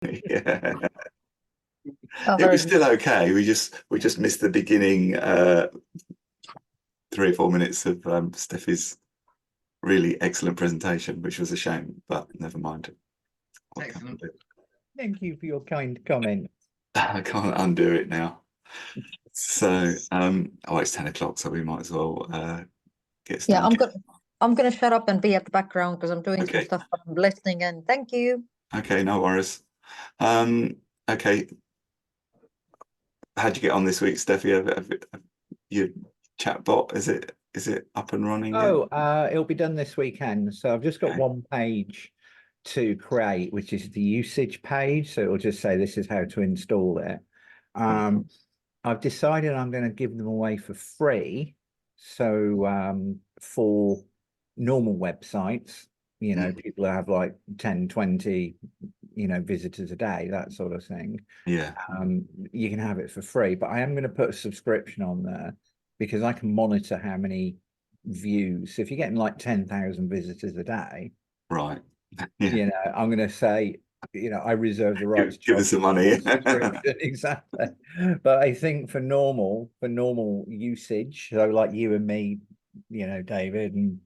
Yeah. Oh, It very was good. still okay. We just missed the beginning 3 or 4 minutes of Steffi's really excellent presentation, which was a shame, but never mind. What can Excellent. we do? Thank you for your kind comment. I can't undo it now. So, oh, it's 10 o'clock, so we might as well get Yeah, started. I'm gonna shut up and be at the background because I'm doing some Okay. stuff, but I'm listening and thank you. Okay, no worries. Okay. How'd you get on this week, Steffi? Your chatbot, is it up and running yet? Oh, it'll be done this weekend. So I've just got Okay. one page to create, which is the usage page. So it'll just say this is how to install it. I've decided I'm going to give them away for free. So for normal websites, you know, people who have like 10, 20, you know, visitors a day, that sort of thing. Yeah. You can have it for free, but I am going to put a subscription on there because I can monitor how many views. So if you're getting like 10,000 visitors a day, Right. Yeah. you know, I'm going to say, you know, I reserve the right to Give us charge some money. exactly. But I think for normal usage, so like you and me, you know, David, and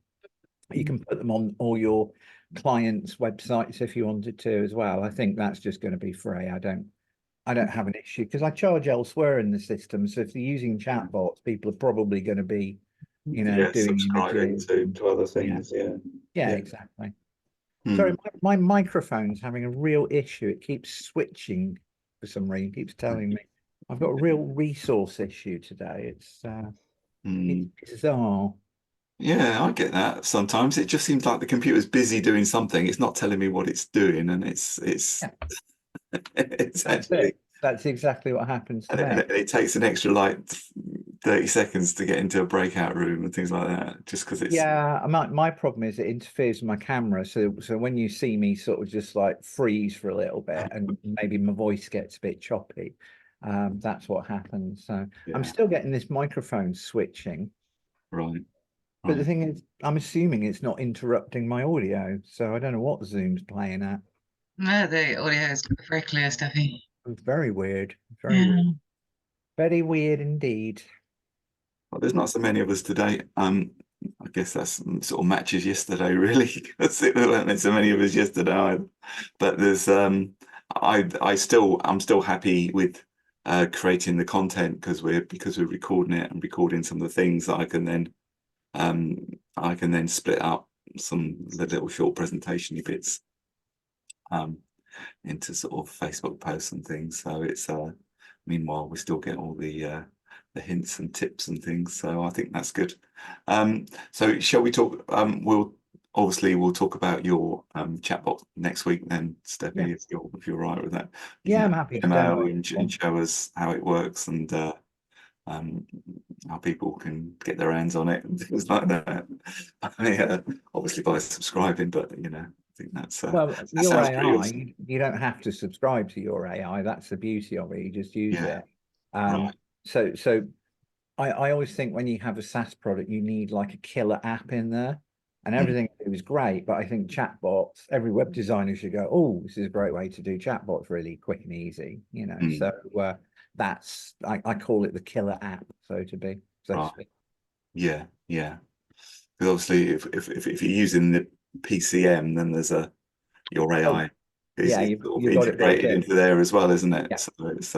you can put them on all your clients' websites if you wanted to as well. I think that's just going to be free. I don't have an issue because I charge elsewhere in the system. So if they're using chatbots, people are probably going to be, you know, Yeah, doing subscribing images. to other things. Yeah. Yeah, exactly. Hmm. Sorry, my microphone's having a real issue. It keeps switching for some reason. It keeps telling me I've got a real resource issue today. It's bizarre. Yeah, I get that. Sometimes it just seems like the computer's busy doing something. It's not telling me what it's doing, and it's Yeah. it's That's actually it. That's exactly what happens to and me. it takes an extra like 30 seconds to get into a breakout room and things like that, just because it's Yeah, my problem is it interferes with my camera. So when you see me sort of just like freeze for a little bit and maybe my voice gets a bit choppy, that's what happens. So I'm yeah, still getting this microphone switching. right. But the thing is, I'm assuming it's not interrupting my audio, so I don't know what Zoom's playing at. No, the audio is very clear, Steffi. It's very weird. Very weird. Very weird indeed. Well, there's not so many of us today. I guess that's sort of matches yesterday, really, because there weren't so many of us yesterday either. But there's I'm still happy with creating the content because we're recording it and recording some of the things that I can then split up the little short presentation bits into sort of Facebook posts and things. So it's meanwhile we still get all the hints and tips and things. So I think that's good. So shall we talk? We'll talk about your chatbot next week then, Steffi, Yeah. if you're right with that. Yeah, I'm happy to demo demo it. and show us how it works and how people can get their hands on it and things like that. Obviously by subscribing, but you know, I think Well, that your sounds pretty AI, awesome. you don't have to subscribe to your AI. That's the beauty of it. You just use Yeah, it. right. So I always think when you have a SaaS product, you need like a killer app in there, and everything it was great. But I think chatbots, every web designer should go, oh, this is a great way to do chatbots really quick and easy, you know. So that's I call it the killer app, so to be. So to Right. speak. Yeah, yeah. Because obviously, if you're using the PCM, then there's your AI is Yeah, sort of you've got it built integrated in. into there as well, isn't it? Yeah. So it's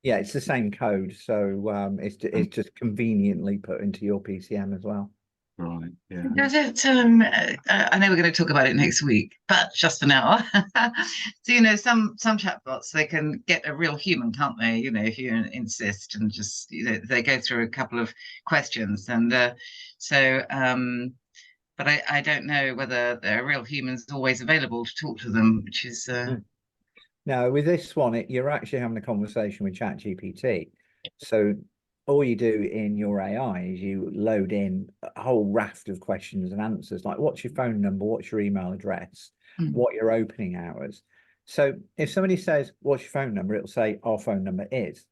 Yeah, it's the same code, so it's just conveniently put into your PCM as well. right. Yeah. Does it? I know we're going to talk about it next week, but just for now. So you know, some chatbots they can get a real human, can't they? You know, if you insist, and just you know, they go through a couple of questions, and but I don't know whether there are real humans always available to talk to them, which is. Now, with this one, you're actually having a conversation with ChatGPT. So all you do in your AI is you load in a whole raft of questions and answers, like what's your phone number, what's your email address, what your opening hours. So if somebody says, what's your phone number, it'll say our phone number is.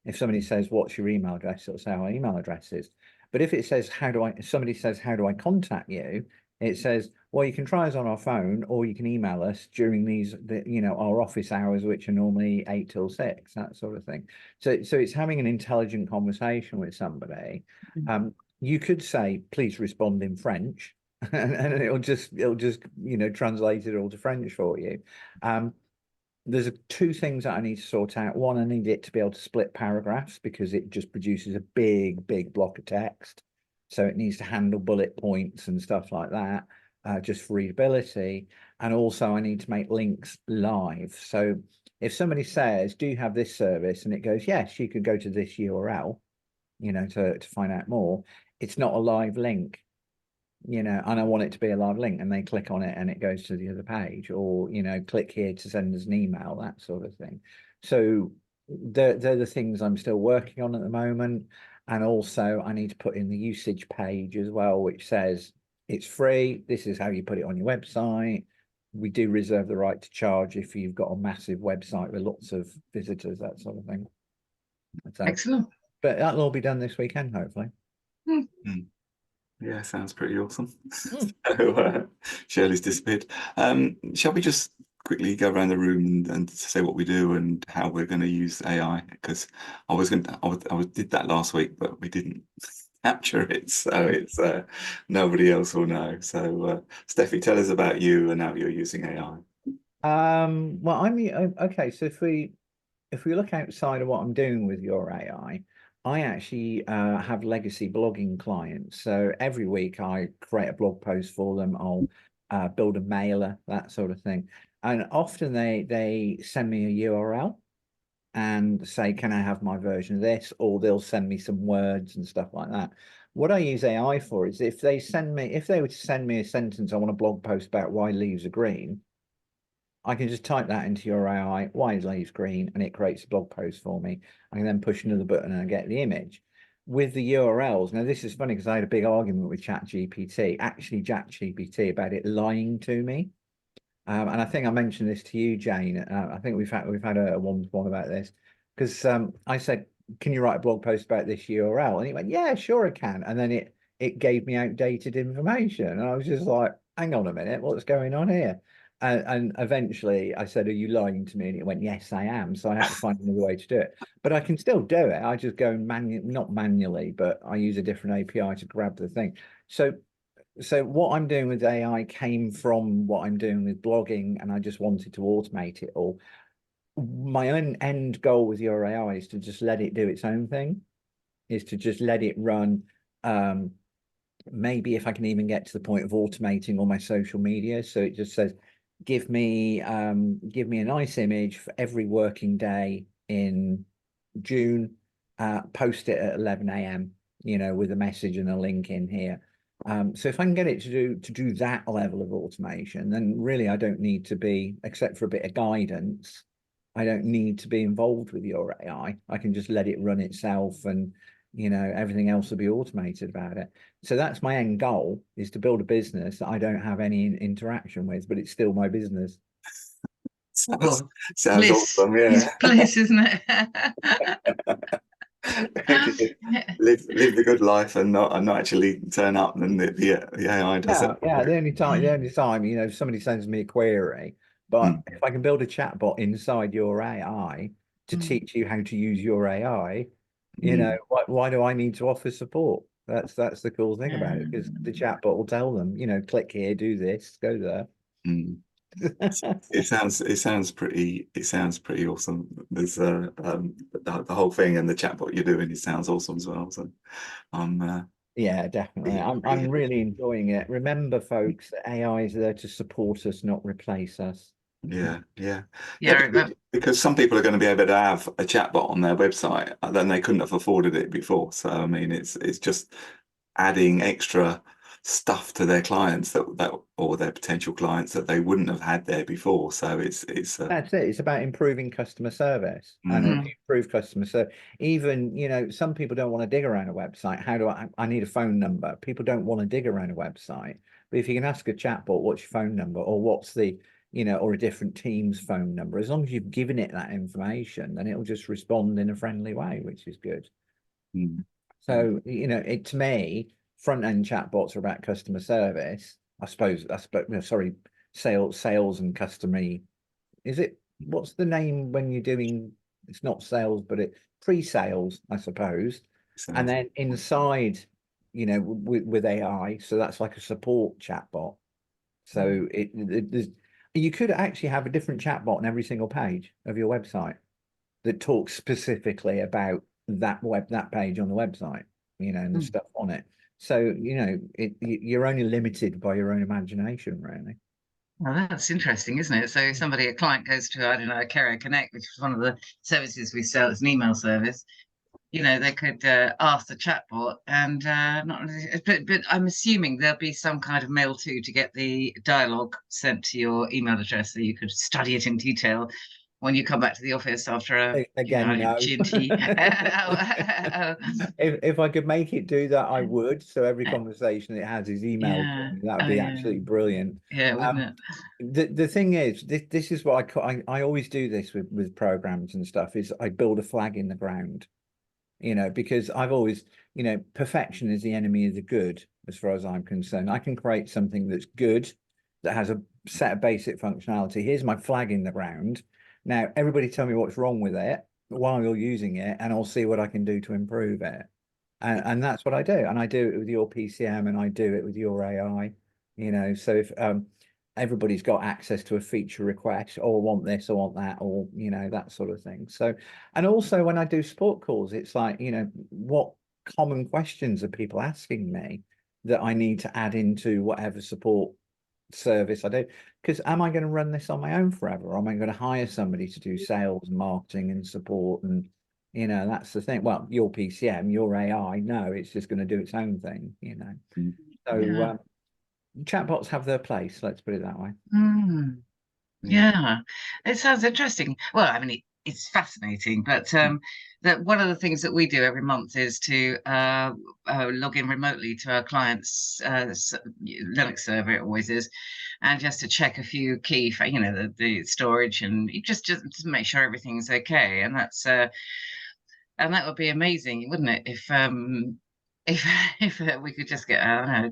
If somebody says, what's your email address, it'll say our email address is. But if it says, if somebody says, how do I contact you? It says, well, you can try us on our phone, or you can email us during our office hours, which are normally 8 till 6, that sort of thing. So it's having an intelligent conversation with somebody. You could say, please respond in French, and it'll just translate it all to French for you. There's two things that I need to sort out. One, I need it to be able to split paragraphs, because it just produces a big block of text. So it needs to handle bullet points and stuff like that, just for readability. And also I need to make links live. So if somebody says, do you have this service? And it goes, yes, you could go to this URL, to find out more. It's not a live link. And I want it to be a live link, and they click on it and it goes to the other page, or click here to send us an email, that sort of thing. So they're the things I'm still working on at the moment. And also I need to put in the usage page as well, which says it's free, this is how you put it on your website. We do reserve the right to charge if you've got a massive website with lots of visitors, that sort of thing. So, Excellent. but that'll all be done this weekend, hopefully. Yeah, sounds pretty awesome. So Shirley's disappeared. Shall we just quickly go around the room and say what we do and how we're going to use AI? Because I did that last week, but we didn't capture it, so it's nobody else will know. So Steffi, tell us about you and how you're using AI. Well, okay. So if we look outside of what I'm doing with your AI, I actually have legacy blogging clients. So every week I create a blog post for them. I'll build a mailer, that sort of thing. And often they send me a URL and say, can I have my version of this? Or they'll send me some words and stuff like that. What I use AI for is if they were to send me a sentence, I want a blog post about why leaves are green, I can just type that into your AI, why is leaves green, and it creates a blog post for me. I can then push another button and I get the image. With the URLs, now this is funny because I had a big argument with ChatGPT, ChatGPT, about it lying to me. And I think I mentioned this to you, Jane. I think we've had a one-to-one about this, because I said, can you write a blog post about this URL? And he went, yeah, sure I can. And then it gave me outdated information. And I was just like, hang on a minute, what's going on here? And eventually I said, are you lying to me? And it went, yes, I am. So I had to find another way to do it. But I can still do it. I just go not manually, but I use a different API to grab the thing. So what I'm doing with AI came from what I'm doing with blogging, and I just wanted to automate it all. My own end goal with your AI is to just let it do its own thing, is to just let it run. Maybe if I can even get to the point of automating all my social media. So it just says, give me a nice image for every working day in June, post it at 11 a.m, with a message and a link in here. So if I can get it to do that level of automation, then really I don't need to be, except for a bit of guidance, I don't need to be involved with your AI. I can just let it run itself, and everything else will be automated about it. So that's my end goal, is to build a business that I don't have any interaction with, but it's still my business. Sounds Bliss. awesome, yeah. It's bliss, isn't it? live the good life and not actually turn up, and the AI does it. Yeah, the only time if somebody sends me a query, but if I can build a chatbot inside your AI to teach you how to use your AI, why do I need to offer support? That's the cool thing about it, because the chatbot will tell them, click here, do this, go there. It sounds pretty awesome. There's the whole thing, and the chatbot you're doing, it sounds awesome as well. So yeah, definitely. I'm really enjoying it. Remember, folks, that AI is there to support us, not replace us. Yeah. Yeah, because some people are going to be able to have a chatbot on their website, then they couldn't have afforded it before. So I mean, it's just adding extra stuff to their clients that or their potential clients that they wouldn't have had there before. So it's that's it. It's about improving customer service, and if you improve customer service, even some people don't want to dig around a website. How do I need a phone number? People don't want to dig around a website, but if you can ask a chatbot, what's your phone number, or what's the or a different team's phone number, as long as you've given it that information, then it'll just respond in a friendly way, which is good. So to me, front end chatbots are about customer service, I suppose, no, sorry, sales and customer. Is it, what's the name when you're doing, it's not sales, but it pre-sales, I suppose. And then inside, you know, with AI, so that's like a support chatbot. So there's, you could actually have a different chatbot on every single page of your website that talks specifically about that page on the website, you know, and the stuff on it. So, you know, you're only limited by your own imagination, really. Well, that's interesting, isn't it? So a client goes to, I don't know, Carrier Connect, which is one of the services we sell. It's an email service. You know, they could ask the chatbot, and not, but I'm assuming there'll be some kind of mail to get the dialogue sent to your email address, so you could study it in detail when you come back to the office after a Again, no. G&T. If I could make it do that, I would. So every conversation it has is emailed to me. That would be absolutely brilliant. Yeah, wouldn't it? The thing is, this is what I always do this with programs and stuff, is I build a flag in the ground, you know, because I've always, you know, perfection is the enemy of the good, as far as I'm concerned. I can create something that's good, that has a set of basic functionality. Here's my flag in the ground. Now, everybody tell me what's wrong with it while you're using it, and I'll see what I can do to improve it. And that's what I do. And I do it with your PCM, and I do it with your AI, you know. So if everybody's got access to a feature request, or want this or want that, or, you know, that sort of thing. So, and also when I do support calls, it's like, you know, what common questions are people asking me that I need to add into whatever support service I do? Because am I going to run this on my own forever, or am I going to hire somebody to do sales and marketing and support? And, you know, that's the thing. Well, your PCM, your AI, no, it's just going to do its own thing, you know. So chatbots have their place, let's put it that way. Yeah, it sounds interesting. Well, I mean, it's fascinating, but that one of the things that we do every month is to log in remotely to our clients' Linux server. It always is, and just to check a few key, you know, the storage, and just to make sure everything's okay. And that's and that would be amazing, wouldn't it? If we could just get, I don't know,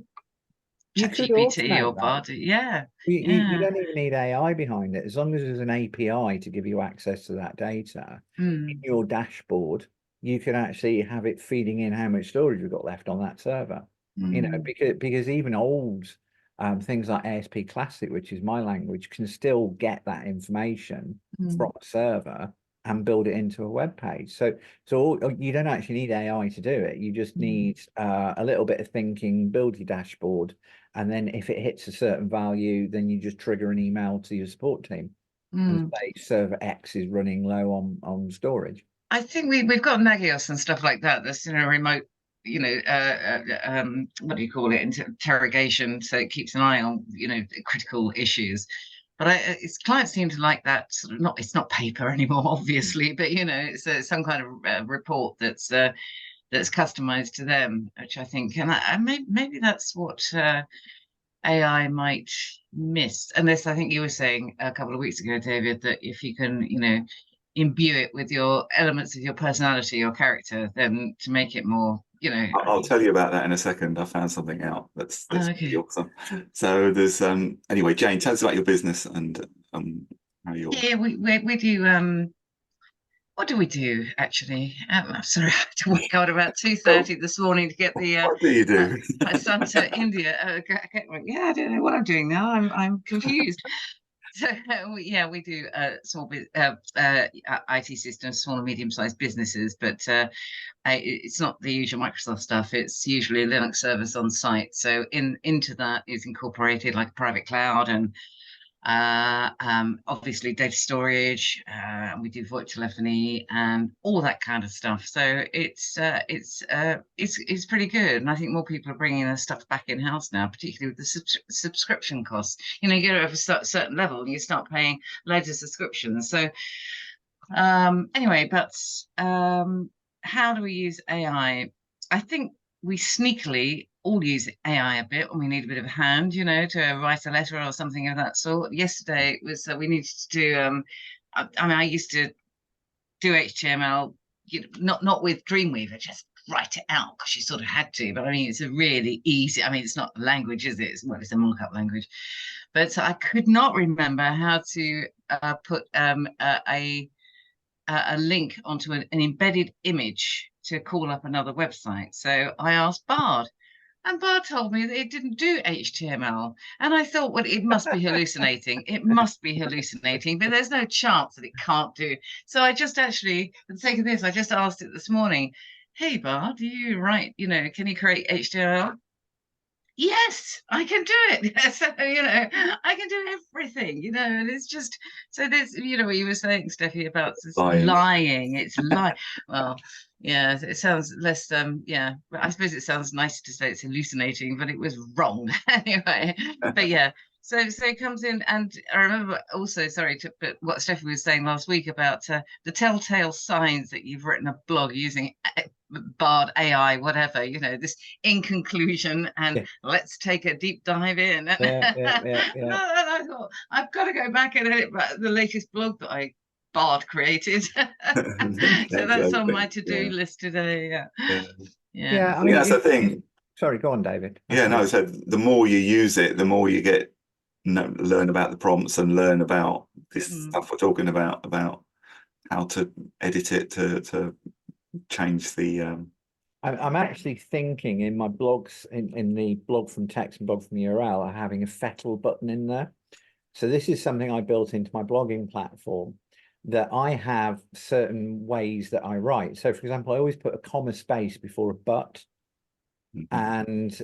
You could ChatGPT or automate that. Bard. Yeah. You don't even need AI behind it. As long as there's an API to give you access to that data in your dashboard, you can actually have it feeding in how much storage we've got left on that server. You know, because even old things like ASP Classic, which is my language, can still get that information from a server and build it into a web page. So you don't actually need AI to do it. You just need a little bit of thinking, build your dashboard, and then if it hits a certain value, then you just trigger an email to your support team and say server X is running low on storage. I think we've got Nagios and stuff like that. That's, you know, remote, you know, what do you call it, interrogation, so it keeps an eye on, you know, critical issues. But clients seem to like that sort of, it's not paper anymore, obviously, but, you know, it's some kind of report that's customized to them, which I think, and maybe that's what AI might miss. Unless, I think you were saying a couple of weeks ago, David, that if you can, you know, imbue it with your elements of your personality, your character, then to make it more, you know. I'll tell you about that in a second. I found something out that's okay. awesome. So there's anyway, Jane, tell us about your business and how you're. Yeah, we do what do we do actually? I'm sorry, I had to wake up at about 2:30 this morning to get the What do you do? my son to India. Yeah, I don't know what I'm doing now. I'm confused. So yeah, we do small IT systems, small and medium-sized businesses, but it's not the usual Microsoft stuff. It's usually a Linux service on site. So into that is incorporated like a private cloud and obviously data storage. We do VoIP telephony and all that kind of stuff. So it's pretty good, and I think more people are bringing their stuff back in house now, particularly with the subscription costs. You know, you get over a certain level and you start paying loads of subscriptions. So anyway, but how do we use AI? I think we sneakily all use AI a bit when we need a bit of a hand, you know, to write a letter or something of that sort. Yesterday it was we needed to do I mean, I used to do HTML, you know, not with Dreamweaver, just write it out because she sort of had to. But I mean, it's a really easy. I mean, it's not a language, is it? Well, it's a markup language. But I could not remember how to put a link onto an embedded image to call up another website. So I asked Bard. And Bard told me that it didn't do HTML. And I thought, well, it must be hallucinating. It must be hallucinating, but there's no chance that it can't do. So I just actually, for the sake of this, I just asked it this morning, hey, Bard, do you write, can you create HTML? Yes, I can do it. So, I can do everything, and it's just, so there's, what you were saying, Steffi, about lying. It's lying. Well, yeah, it sounds less, yeah, but I suppose it sounds nicer to say it's hallucinating, but it was wrong anyway. But yeah, so it comes in, and I remember also, sorry, but what Steffi was saying last week about the telltale signs that you've written a blog using Bard AI, whatever, this in conclusion, and let's take a deep dive in. Yeah. And I thought, I've got to go back and edit the latest blog that I Bard created. So that's on my to-do list today. Yeah. I I mean, that's the thing. Sorry, go on, David. Yeah, no. So the more you use it, the more you get learn about the prompts and learn about this stuff we're talking about how to edit it to change the. I'm actually thinking in my blogs, in the blog from text and blog from URL, having a fettle button in there. So this is something I built into my blogging platform, that I have certain ways that I write. So for example, I always put a comma space before a but. And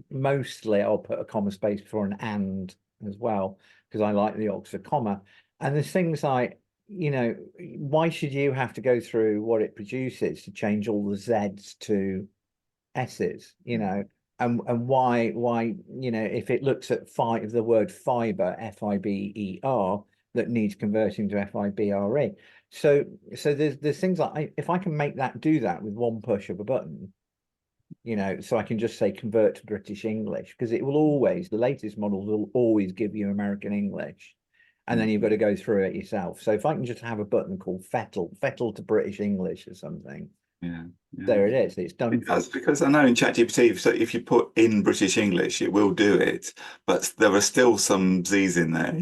mostly I'll put a comma space before an and as well, because I like the Oxford comma. And there's things like, why should you have to go through what it produces to change all the Z's to S's, and why, if it looks at the word fiber, F-I-B-E-R, that needs converting to F-I-B-R-E. So there's things like, if I can make that do that with one push of a button, so I can just say convert to British English, because it will always, the latest models will always give you American English. And then you've got to go through it yourself. So if I can just have a button called fettle to British English or something, there it is. It's done. Because I know in ChatGPT, so if you put in British English, it will do it, but there are still some Z's in there,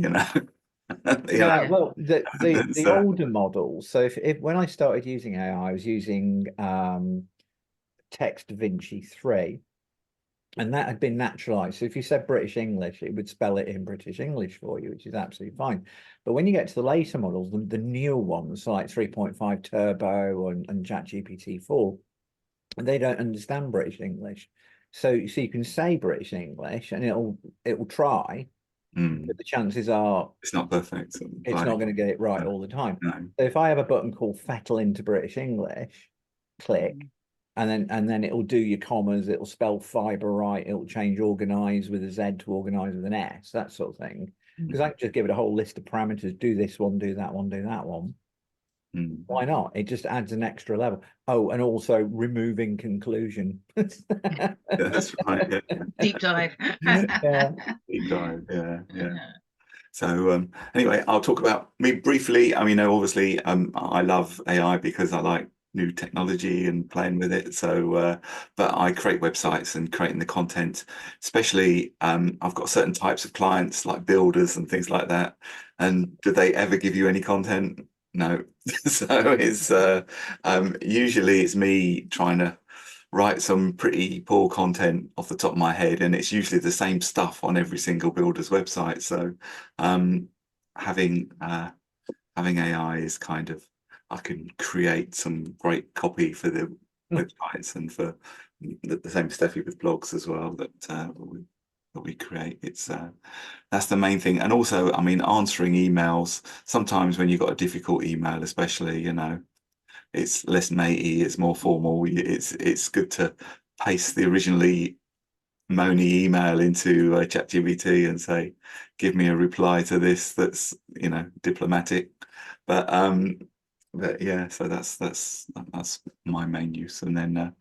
Yeah, well, the older models. So if when I started using AI, I was using Text DaVinci 3. And that had been naturalized. So if you said British English, it would spell it in British English for you, which is absolutely fine. But when you get to the later models, the newer ones like 3.5 Turbo and ChatGPT 4, they don't understand British English. So you can say British English and it will try, but the chances are it's not perfect. It's not going to get it right all the time. No. So if I have a button called fettle into British English, click. And then it'll do your commas, it'll spell fiber right, it'll change organize with a Z to organize with an S, that sort of thing. Because I can just give it a whole list of parameters, do this one, do that one, do that one. Why not? It just adds an extra level. Oh, and also removing conclusion. That's right. Deep dive. Deep dive. Yeah. So anyway, I'll talk about me briefly. I mean, obviously, I love AI because I like new technology and playing with it. So but I create websites and creating the content, especially I've got certain types of clients like builders and things like that. And do they ever give you any content? No. So it's usually it's me trying to write some pretty poor content off the top of my head, and it's usually the same stuff on every single builder's website. So having AI is kind of, I can create some great copy for the websites and for the same Steffi with blogs as well that we create. It's that's the main thing. And also, I mean, answering emails, sometimes when you've got a difficult email, especially, it's less matey, it's more formal. It's good to paste the originally moany email into ChatGPT and say, give me a reply to this that's diplomatic. But yeah, so that's my main use. And then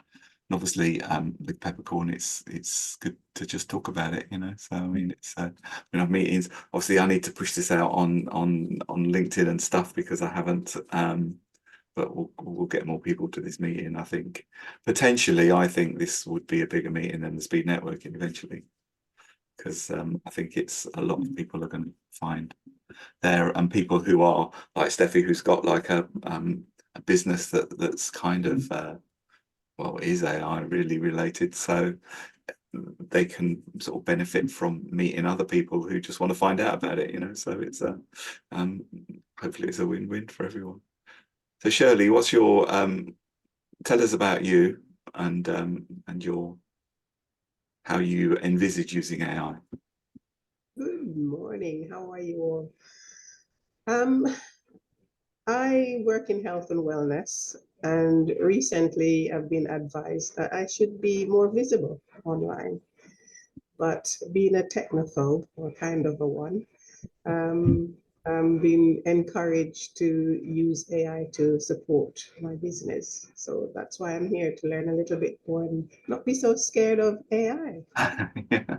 obviously with Peppercorn, it's good to just talk about it, So I mean, it's when I have meetings, obviously I need to push this out on LinkedIn and stuff because I haven't but we'll get more people to this meeting. I think potentially, I think this would be a bigger meeting than the speed networking eventually, because I think it's a lot of people are going to find there, and people who are like Steffi, who's got like a business that's kind of well, is AI really related, so they can sort of benefit from meeting other people who just want to find out about it, you know. So it's a hopefully it's a win-win for everyone. So Shirley, what's your tell us about you and your how you envisage using AI. Good morning. How are you all? I work in health and wellness, and recently I've been advised that I should be more visible online. But being a technophobe, or kind of a one, I'm being encouraged to use AI to support my business. So that's why I'm here, to learn a little bit more and not be so scared of AI. Yeah,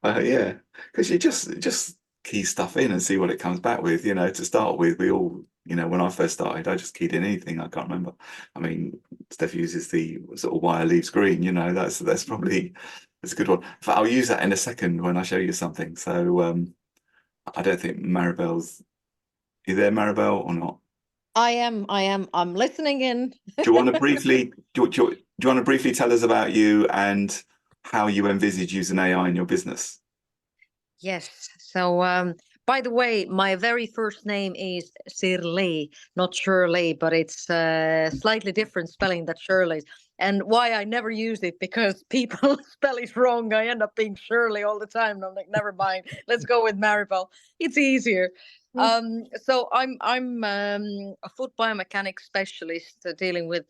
well, yeah, because you just key stuff in and see what it comes back with. You know, to start with, we all, you know, when I first started, I just keyed in anything. I can't remember. I mean, Steph uses the sort of wire leaves green. You know, that's probably that's a good one. In fact, I'll use that in a second when I show you something. So I don't think Maribel's. You there, Maribel, or not? I am. I'm listening in. Do you want to briefly do you want to briefly tell us about you and how you envisage using AI in your business? Yes. So, by the way, my very first name is Shirley, not Shirley, but it's slightly different spelling than Shirley's. And why I never use it, because people spell it wrong. I end up being Shirley all the time. And I'm like, never mind. Let's go with Maribel. It's easier. So I'm a foot biomechanic specialist, dealing with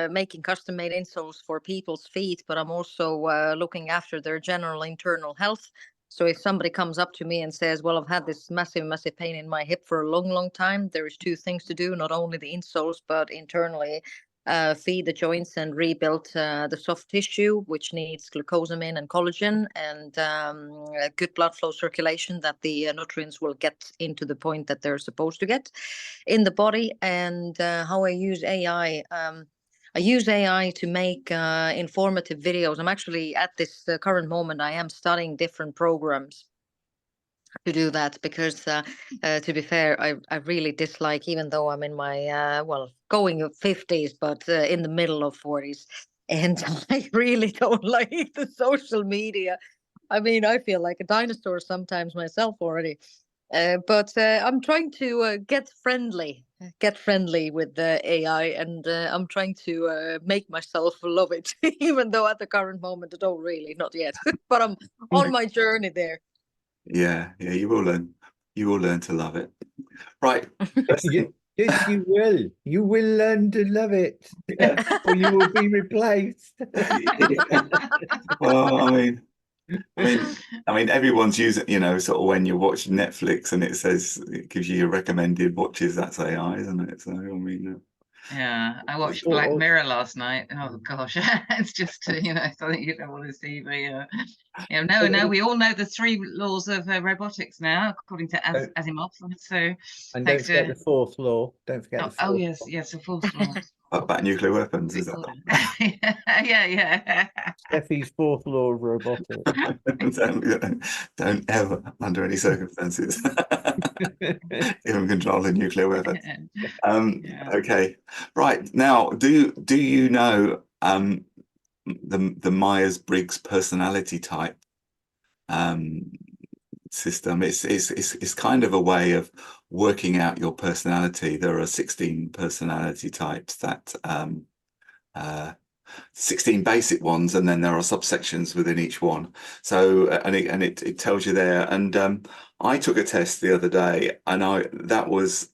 making custom made insoles for people's feet, but I'm also looking after their general internal health. So if somebody comes up to me and says, well, I've had this massive pain in my hip for a long time, there is two things to do, not only the insoles, but internally feed the joints and rebuild the soft tissue, which needs glucosamine and collagen, and a good blood flow circulation, that the nutrients will get into the point that they're supposed to get in the body. And how I use AI. I use AI to make informative videos. I'm actually, at this current moment, I am studying different programs to do that, because to be fair, I really dislike, even though I'm in my going of 50s, but in the middle of 40s, and I really don't like the social media. I mean, I feel like a dinosaur sometimes myself already. But I'm trying to get friendly with the AI, and I'm trying to make myself love it, even though at the current moment I don't really, not yet, but I'm on my journey there. Yeah, you will learn. You will learn to love it. Right. Yes, you will. You will learn to love it, Yeah. or you will be replaced. Well, I mean, everyone's using, you know, sort of when you're watching Netflix and it says it gives you your recommended watches. That's AI, isn't it? So I mean, Yeah, I watched Or- Black or- Mirror last night. Oh gosh, it's just you know, something you don't want to see. But no, we all know the three laws of robotics now, according to Asimov. So And don't thanks forget to the fourth law. Don't forget the fourth yes, the fourth law. about nuclear weapons, is Called that? it. Yeah. Steffi's fourth law of robotics. Don't ever, under any circumstances, even control a nuclear weapon. Yeah. Okay, right now, do you know the Myers-Briggs personality type system? It's kind of a way of working out your personality. There are 16 personality types that 16 basic ones, and then there are subsections within each one. So and it tells you there. And I took a test the other day, and that was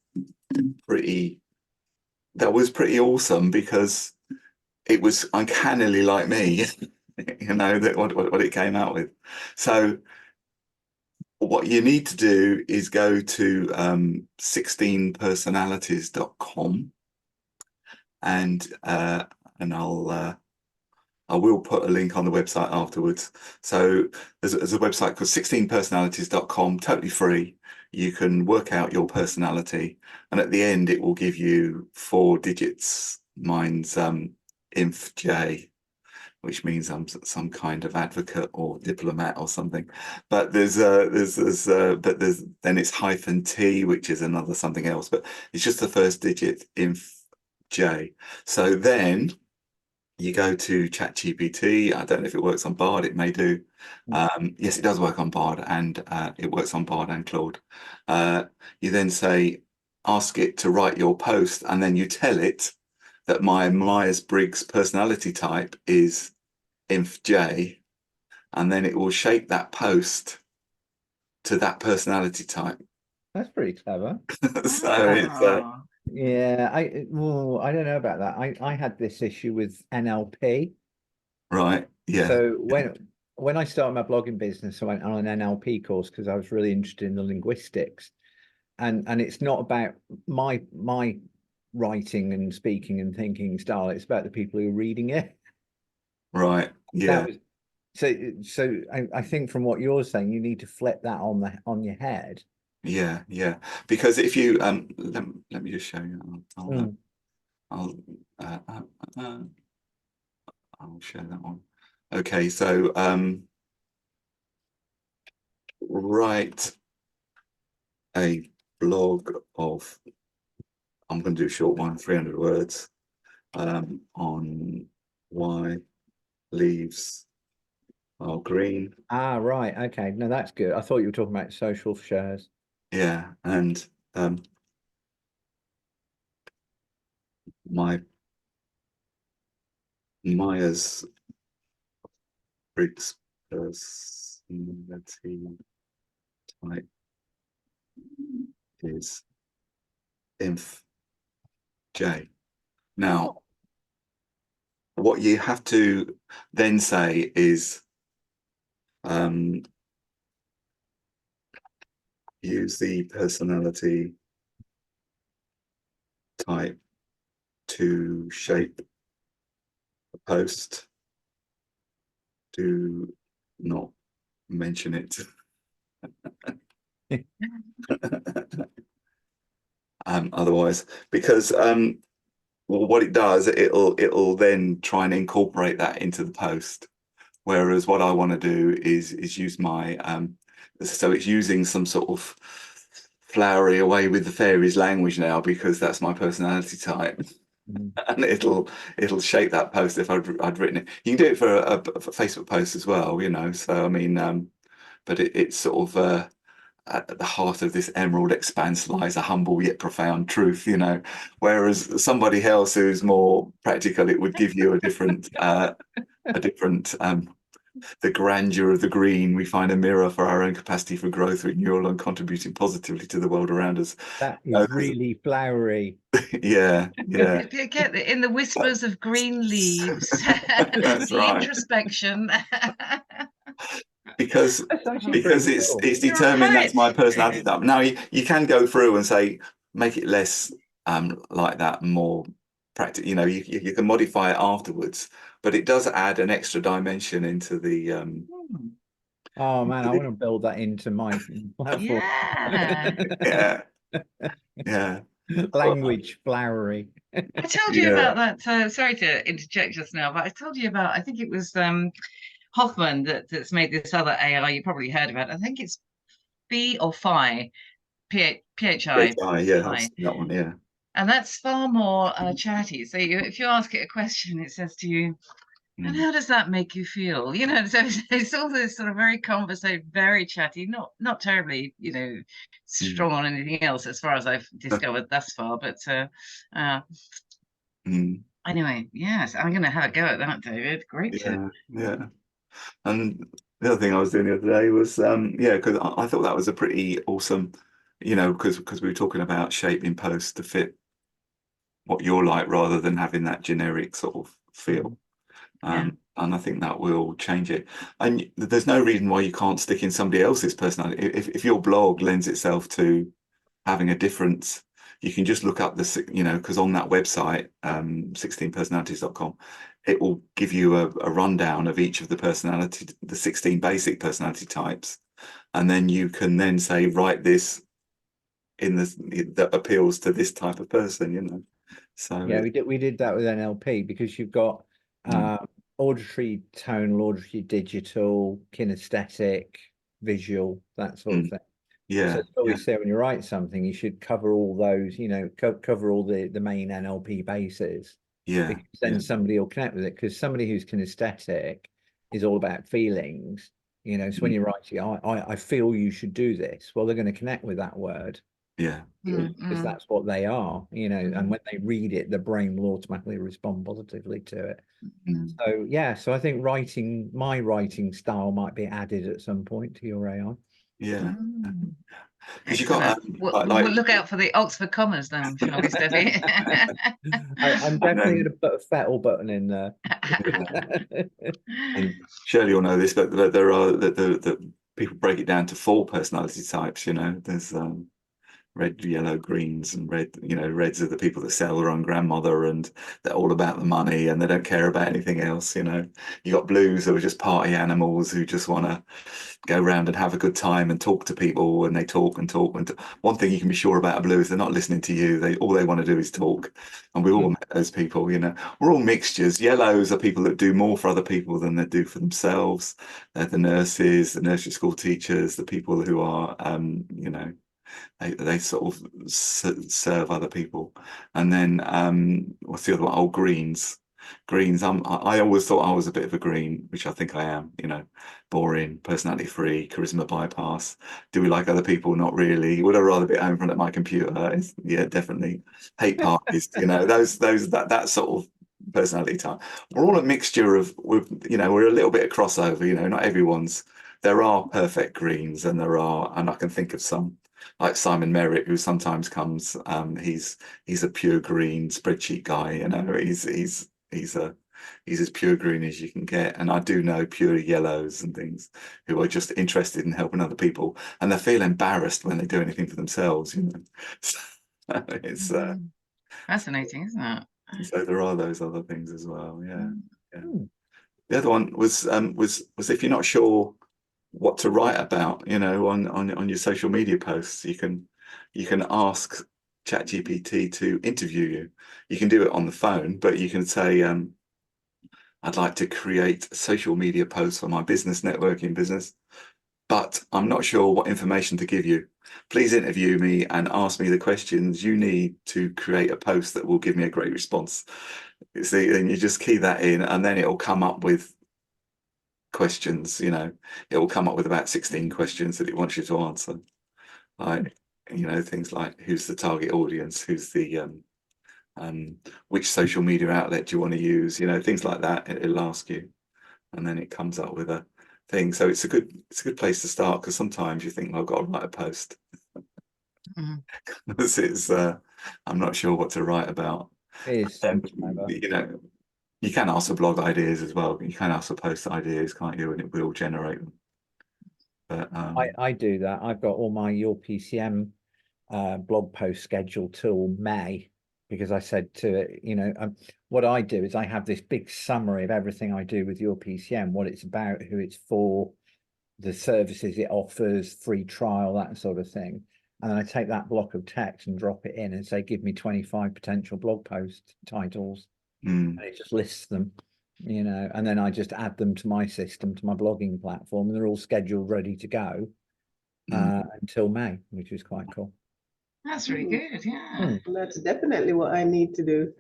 pretty awesome, because it was uncannily like me. You know, that what it came out with. So what you need to do is go to 16personalities.com, and I'll I will put a link on the website afterwards. So there's a website called 16personalities.com, totally free. You can work out your personality, and at the end it will give you 4 digits. Mine's INFJ, which means I'm some kind of advocate or diplomat or something. But then it's -T, which is another something else. But it's just the first digit, INFJ. So then you go to ChatGPT. I don't know if it works on Bard. It may do. Yes, it does work on Bard, and it works on Bard and Claude. You then say, ask it to write your post, and then you tell it that my Myers-Briggs personality type is INFJ, and then it will shape that post to that personality type. That's pretty clever. So it's Ah. Yeah, I don't know about that. I had this issue with NLP. right. Yeah. So when I started my blogging business, I went on an NLP course because I was really interested in the linguistics. And it's not about my writing and speaking and thinking style, it's about the people who are reading it. Right. Yeah. So I think from what you're saying, you need to flip that on your head. Yeah. Because if you let me just show you. I'll share that one. Okay, so write a blog of, I'm going to do a short one, 300 words, on why leaves are green. Right. Okay. No, that's good. I thought you were talking about social shares. Yeah, and my Myers-Briggs personality type is INFJ. Now, what you have to then say is use the personality type to shape a post. Do not mention it. Otherwise, because well, what it does, it'll then try and incorporate that into the post. Whereas what I want to do is use my so it's using some sort of flowery away with the fairies language now, because that's my personality type. And it'll shape that post if I'd written it. You can do it for a Facebook post as well, you know. So I mean, but it's sort of at the heart of this emerald expanse lies a humble yet profound truth, you know. Whereas somebody else who's more practical, it would give you a different the grandeur of the green. We find a mirror for our own capacity for growth, renewal, and contributing positively to the world around us. That is really flowery. Yeah. Get in the whispers of green leaves. That's The right. introspection. Because it's You're a determined that's my poet. personality type. Now you can go through and say, make it less like that, more practical. You know, you can modify it afterwards, but it does add an extra dimension into the Oh man, I want to build that into my platform. Yeah. yeah. Language flowery. I told you about that. Sorry to interject just now, but I told you about, I think it was Hoffman that's made this other AI. You probably heard about it. I think it's Phi or Phi, PHI. Yeah, I've seen that one. Yeah. And that's far more chatty. So if you ask it a question, it says to you, and how does that make you feel? You know, so it's all this sort of very conversational, very chatty, not terribly, you know, strong on anything else as far as I've discovered thus far. But anyway, yes, I'm going to have a go at that, David. Great tip. Yeah. And the other thing I was doing the other day was because I thought that was a pretty awesome, you know, because we were talking about shaping posts to fit what you're like rather than having that generic sort of feel. And I think that will change it. And there's no reason why you can't stick in somebody else's personality. If your blog lends itself to having a different, you can just look up because on that website, 16personalities.com, it will give you a rundown of each of the 16 basic personality types. And then you can then say, write this that appeals to this type of person, So Yeah, we did that with NLP, because you've got auditory, tonal, auditory, digital, kinesthetic, visual, that sort of thing. yeah, So it's always say when you write something, you should cover all those, cover all the main NLP bases. yeah, Because then somebody will connect with it. Because somebody who's kinesthetic is all about feelings. So when you're writing, I feel you should do this. Well, they're going to connect with that word. yeah, Because that's what they are, and when they read it, the brain will automatically respond positively to it. So yeah, so I think my writing style might be added at some point to your AI. yeah. Because you Excellent. got We'll look out for the Oxford commas then, shall we, Steffi? I'm definitely going to put a fettle button in there. And Shirley will know this, but there are the people break it down to 4 personality types. There's red, yellow, greens, and red. Reds are the people that sell their own grandmother, and they're all about the money, and they don't care about anything else. You got blues who are just party animals who just want to go around and have a good time and talk to people, and they talk and talk. And one thing you can be sure about a blue is they're not listening to you. All they want to do is talk. And we all met those people. We're all mixtures. Yellows are people that do more for other people than they do for themselves. They're the nurses, the nursery school teachers, the people who are, they sort of serve other people. And then what's the other one? Oh, greens. I always thought I was a bit of a green, which I think I am. Boring, personality free, charisma bypass. Do we like other people? Not really. Would I rather be at home in front of my computer? Yeah, definitely. Hate parties. That sort of personality type. We're all a mixture of. We're a little bit of crossover. Not everyone's. There are perfect greens, and I can think of some, like Simon Merritt, who sometimes comes. He's a pure green spreadsheet guy. He's as pure green as you can get. And I do know pure yellows and things who are just interested in helping other people, and they feel embarrassed when they do anything for themselves. So it's fascinating, isn't it? so there are those other things as well. Yeah. The other one was if you're not sure what to write about, on your social media posts, you can ask ChatGPT to interview you. You can do it on the phone, but you can say, I'd like to create social media posts for my business, networking business, but I'm not sure what information to give you. Please interview me and ask me the questions you need to create a post that will give me a great response. See, and you just key that in, and then it'll come up with questions. It will come up with about 16 questions that it wants you to answer. Like, things like, who's the target audience? Who's the which social media outlet do you want to use? Things like that. It'll ask you, and then it comes up with a thing. So it's a good place to start, because sometimes you think, well, I've got to write a post. It's I'm not sure what to write about. It is You can ask for blog ideas as well. You can ask for post ideas, can't you? And it will generate them. But I do that. I've got all my Your PCM blog post scheduled till May, because I said to it, what I do is I have this big summary of everything I do with Your PCM, what it's about, who it's for, the services it offers, free trial, that sort of thing. And then I take that block of text and drop it in and say, give me 25 potential blog post titles. And it just lists them, and then I just add them to my system, to my blogging platform, and they're all scheduled, ready to go until May, which is quite cool. That's really good. Yeah. That's definitely what I need to do.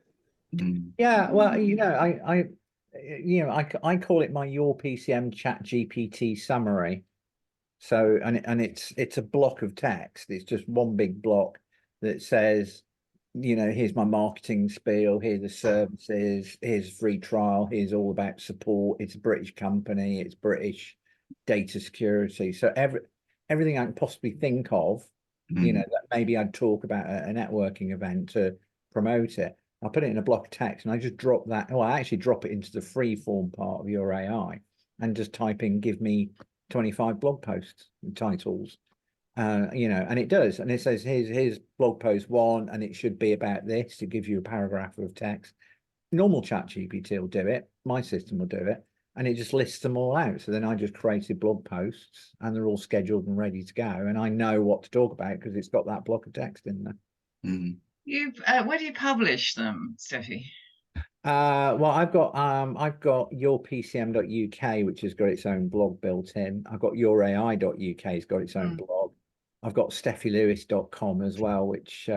Yeah, well, I call it my Your PCM Chat GPT summary. So, and it's a block of text. It's just one big block that says, here's my marketing spiel, here's the services, here's free trial, here's all about support. It's a British company, it's British data security. So everything I can possibly think of, that maybe I'd talk about a networking event to promote it. I'll put it in a block of text, and I just drop that. Well, I actually drop it into the free form part of your AI and just type in, give me 25 blog posts titles, You know, and it does, and it says here's blog post 1, and it should be about this. It gives you a paragraph of text. Normal chat GPT will do it, my system will do it, and it just lists them all out. So then I just created blog posts, and they're all scheduled and ready to go, and I know what to talk about because it's got that block of text in there. Mm. Where do you publish them, Steffi? Well, I've got yourpcm.uk, which has got its own blog built in. I've got yourai.uk, has got its own blog. I've got steffilewis.com as well, which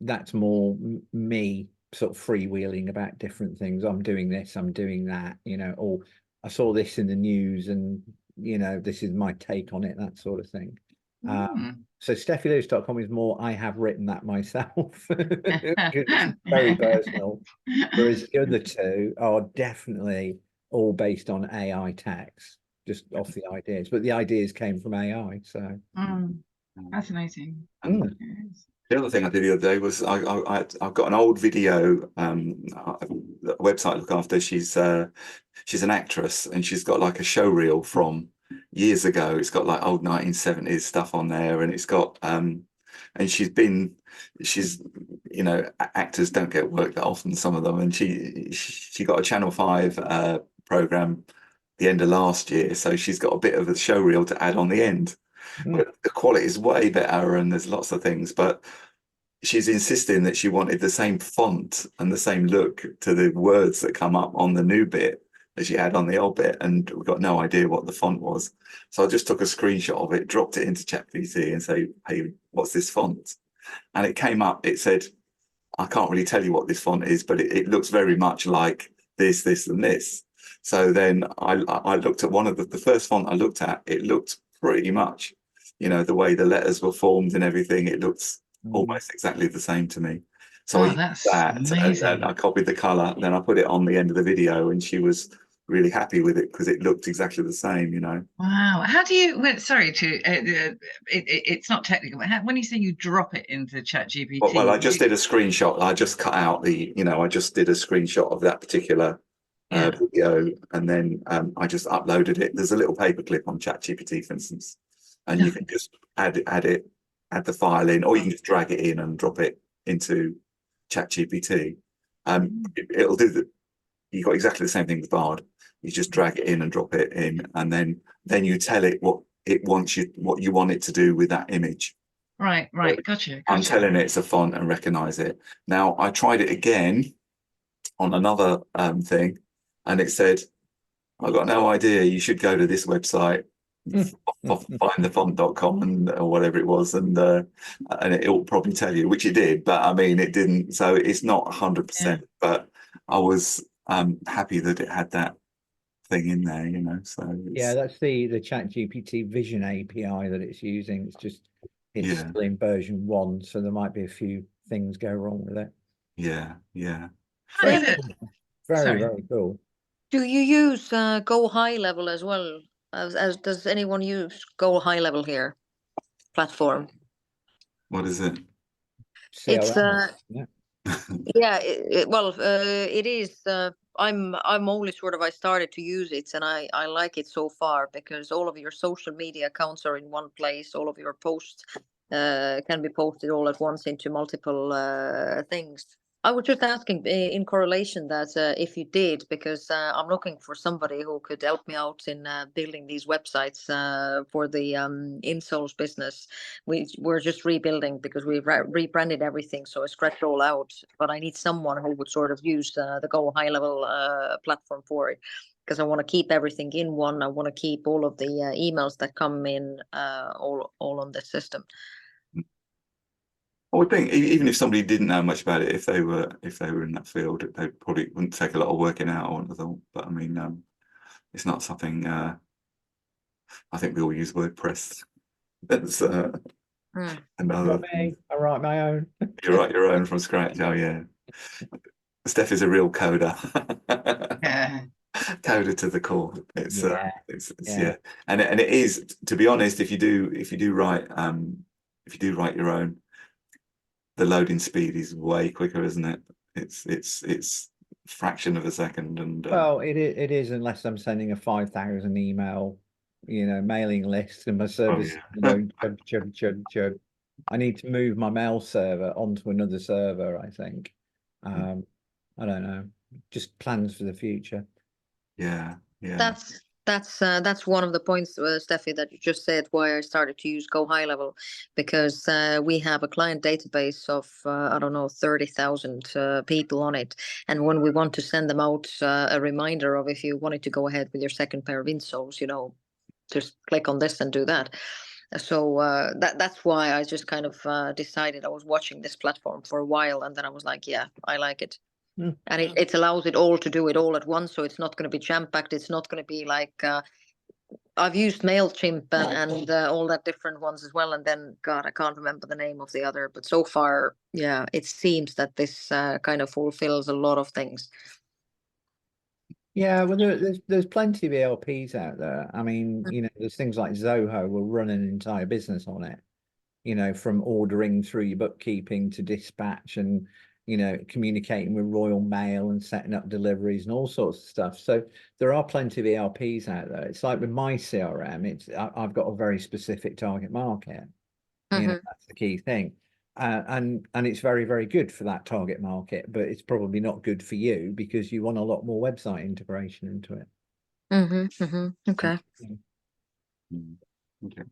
that's more me sort of freewheeling about different things. I'm doing this, I'm doing that, you know, or I saw this in the news and, you know, this is my take on it, that sort of thing. So steffilewis.com is more, I have written that myself. It's very personal. Whereas the other two are definitely all based on AI text, just off the ideas. But the ideas came from AI, so Fascinating. And the other thing I did the other day was I've got an old video, the website I look after. She's an actress, and she's got like a show reel from years ago. It's got like old 1970s stuff on there, and it's got and she's you know, actors don't get work that often, some of them, and she got a Channel 5 program the end of last year, so she's got a bit of a show reel to add on the end. But the quality is way better, and there's lots of things, but she's insisting that she wanted the same font and the same look to the words that come up on the new bit as she had on the old bit, and we've got no idea what the font was. So I just took a screenshot of it, dropped it into ChatGPT and say, hey, what's this font? And it came up, it said, I can't really tell you what this font is, but it looks very much like this, this, and this. So then I looked at one of the first font I looked at, it looked pretty much, you know, the way the letters were formed and everything, it looks almost exactly the same to me. So I used that's that, amazing. and I copied the color, then I put it on the end of the video, and she was really happy with it because it looked exactly the same, you know. Wow. How do you, sorry to, it's not technical, but when you say you drop it into ChatGPT? Well, I just did a screenshot. I just cut out I just did a screenshot of that particular video, and then I just uploaded it. There's a little paperclip on ChatGPT, for instance, and you can just add the file in, or you can just drag it in and drop it into ChatGPT. It'll do you've got exactly the same thing with Bard. You just drag it in and drop it in, and then you tell it what you want it to do with that image. Right, gotcha. I'm telling it it's a font and recognize it. Now I tried it again on another thing, and it said, I've got no idea, you should go to this website, findthefont.com or whatever it was, and it will probably tell you, which it did, but I mean it didn't, so it's not 100%, but I was happy that it had that thing in there, you know. So yeah, that's the ChatGPT Vision API that it's using. It's still in version 1, so there might be a few things go wrong with it. Yeah. Very cool. Do you use Go High Level as well? As does anyone use Go High Level here platform? What is it? It's yeah. yeah, it is. I'm only sort of, I started to use it, and I like it so far because all of your social media accounts are in one place. All of your posts can be posted all at once into multiple things. I was just asking in correlation that if you did, because I'm looking for somebody who could help me out in building these websites for the insoles business. We're just rebuilding because we've rebranded everything, so I scratched all out. But I need someone who would sort of use the Go High Level platform for it, because I want to keep everything in one. I want to keep all of the emails that come in all on the system. I would think even if somebody didn't know much about it, if they were in that field, they probably wouldn't take a lot of working out, I wouldn't have thought. But I mean, it's not something. I think we all use WordPress. That's another thing. I write my own. You write your own from scratch. Oh yeah. Steph is a real coder. Coder to the core. It's yeah. And it is, to be honest, if you do write your own, the loading speed is way quicker, isn't it? It's fraction of a second, and well, it is unless I'm sending a 5,000 email mailing list and my service, yeah. chug, chug, chug, chug. I need to move my mail server onto another server, I think. I don't know, just plans for the future. Yeah, yeah. That's one of the points, Steffi, that you just said, why I started to use Go High Level, because we have a client database of I don't know 30,000 people on it, and when we want to send them out a reminder of if you wanted to go ahead with your second pair of insoles, just click on this and do that. So that's why I just kind of decided. I was watching this platform for a while, and then I was like, yeah, I like it. And it allows it all to do it all at once, so it's not going to be jam-packed. It's not going to be like I've used MailChimp and all that different ones as well, and then God, I can't remember the name of the other, but so far, yeah, it seems that this kind of fulfills a lot of things. Yeah, well, there's plenty of ELPs out there. I mean, there's things like Zoho will run an entire business on it, from ordering through your bookkeeping to dispatch and, communicating with Royal Mail and setting up deliveries and all sorts of stuff. So there are plenty of ELPs out there. It's like with my CRM, I've got a very specific target market. That's the key thing. And it's very, very good for that target market, but it's probably not good for you because you want a lot more website integration into it. Okay. Okay.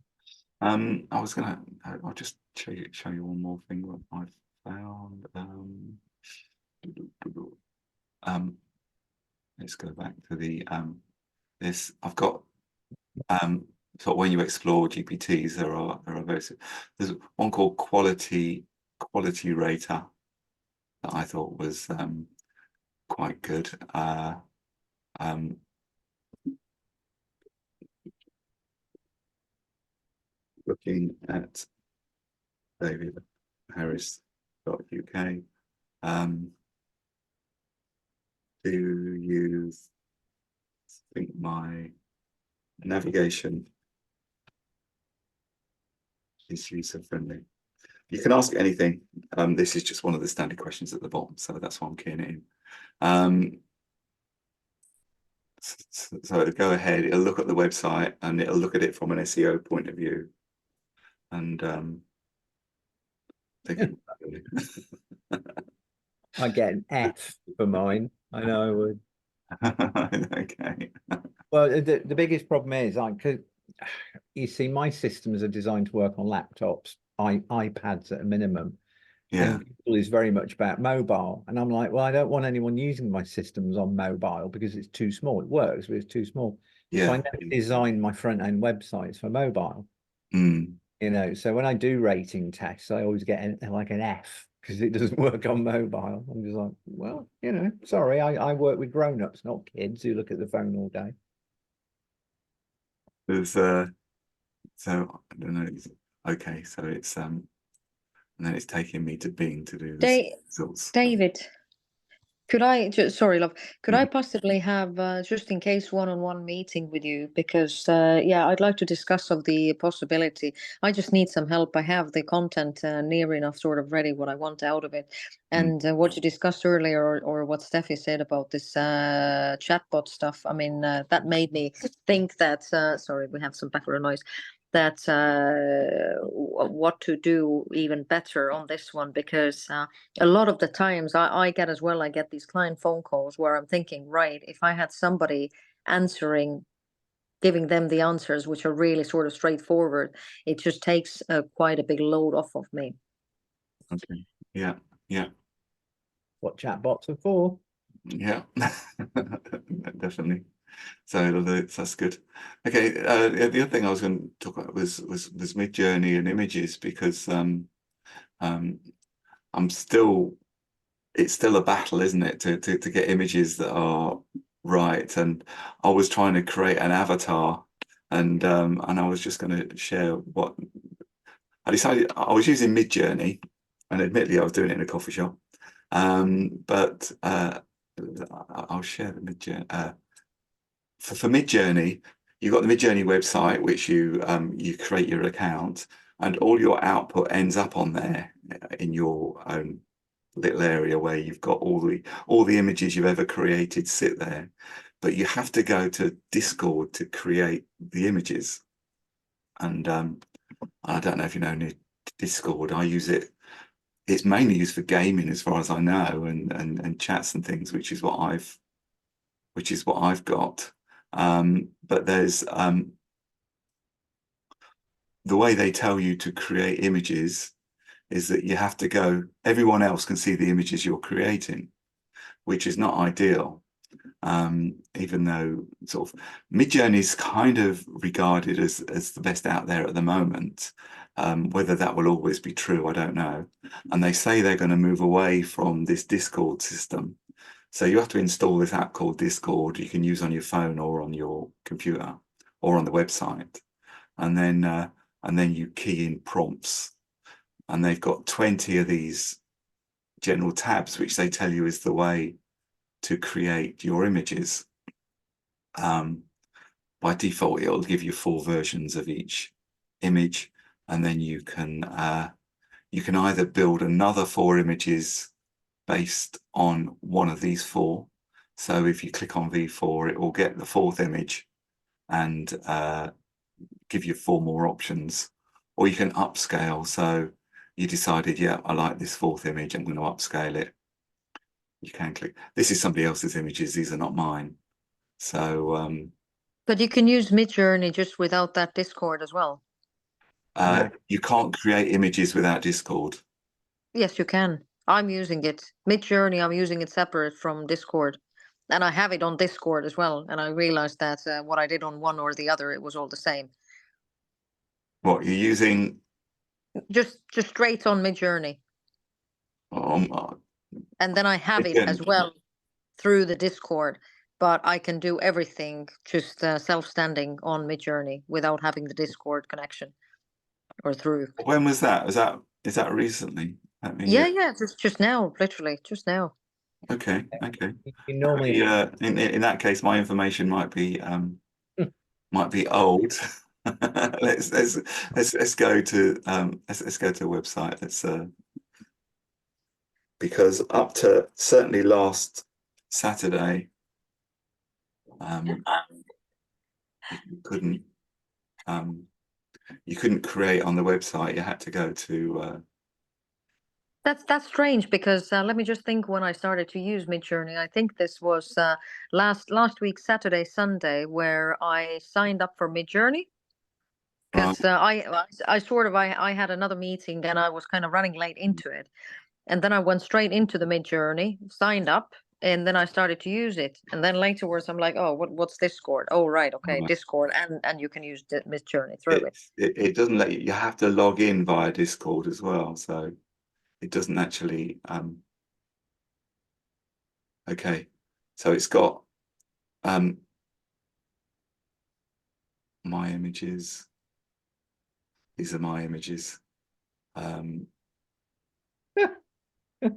I'll just show you one more thing that I've found. Let's go back to the this. I've got so when you explore GPTs, there are there's one called Quality Rater that I thought was quite good. Looking at davidharris.uk, do you think my navigation is user friendly? You can ask anything. This is just one of the standard questions at the bottom, so that's why I'm keying it in. So it'll go ahead, it'll look at the website and it'll look at it from an SEO point of view. And I get an F for mine. I know I would. Okay. Well, the biggest problem is you see, my systems are designed to work on laptops, iPads at a minimum. Yeah. And Google is very much about mobile. And I'm like, well, I don't want anyone using my systems on mobile because it's too small. It works, but it's too small. Yeah. So I never design my front end websites for mobile. Mm. So when I do rating tests, I always get like an F because it doesn't work on mobile. I'm just like, well, sorry, I work with grown-ups, not kids who look at the phone all day. There's so I don't know. Okay, so it's and then it's taking me to Bing to do the results. David, could I sorry, love, could I possibly have just in case one-on-one meeting with you, because yeah, I'd like to discuss of the possibility. I just need some help. I have the content near enough sort of ready what I want out of it, and what you discussed earlier, or what Steffi said about this chatbot stuff. I mean, that made me think that sorry, we have some background noise, that what to do even better on this one, because a lot of the times I get as well, I get these client phone calls where I'm thinking, right, if I had somebody answering, giving them the answers, which are really sort of straightforward, it just takes quite a big load off of me. Okay. Yeah. Yeah. What chatbots are for? Yeah. Definitely. So that's good. Okay. The other thing I was going to talk about was Midjourney and images, because it's still a battle, isn't it, to get images that are right. And I was trying to create an avatar, and I was just going to share what I decided. I was using Midjourney, and admittedly I was doing it in a coffee shop, but I'll share the Midjourney. For Midjourney, you've got the Midjourney website, which you create your account, and all your output ends up on there in your own little area where you've got all the images you've ever created sit there. but you have to go to Discord to create the images. And I don't know if you know Discord. I use it. It's mainly used for gaming, as far as I know, and chats and things, which is what I've got. But there's the way they tell you to create images is that you have to go. Everyone else can see the images you're creating, which is not ideal. Even though sort of Midjourney is kind of regarded as the best out there at the moment. Whether that will always be true, I don't know. And they say they're going to move away from this Discord system. So you have to install this app called Discord you can use on your phone or on your computer or on the website. And then you key in prompts. And they've got 20 of these general tabs, which they tell you is the way to create your images. By default, it'll give you 4 versions of each image, and then you can either build another 4 images based on one of these 4. So if you click on V4, it will get the 4th image and give you 4 more options, or you can upscale. So you decided, yeah, I like this 4th image, I'm going to upscale it. You can click. This is somebody else's images. These are not mine. So, But you can use Midjourney just without that Discord as well. you can't create images without Discord. Yes, you can. I'm using it. Midjourney, I'm using it separate from Discord. And I have it on Discord as well. And I realized that what I did on one or the other, it was all the same. What you're using? Just straight on Midjourney. And then I have it as well through the Discord. But I can do everything just self-standing on Midjourney without having the Discord connection or through. When was that? Is that recently? Yeah, just now, literally, just now. Okay. You normally in that case, my information might be old. let's go to let's go to a website. Let's because up to certainly last Saturday, you couldn't create on the website. You had to go to. That's strange because let me just think when I started to use Midjourney. I think this was last week, Saturday, Sunday, where I signed up for Midjourney because I had another meeting and I was kind of running late into it, and then I went straight into the Midjourney, signed up, and then I started to use it, and then laterwards I'm like, oh, what's Discord? Oh, right, okay, Discord, and you can use Midjourney through it. It doesn't let you. You have to log in via Discord as well, so. It doesn't actually. Okay, so it's got my images. These are my images. they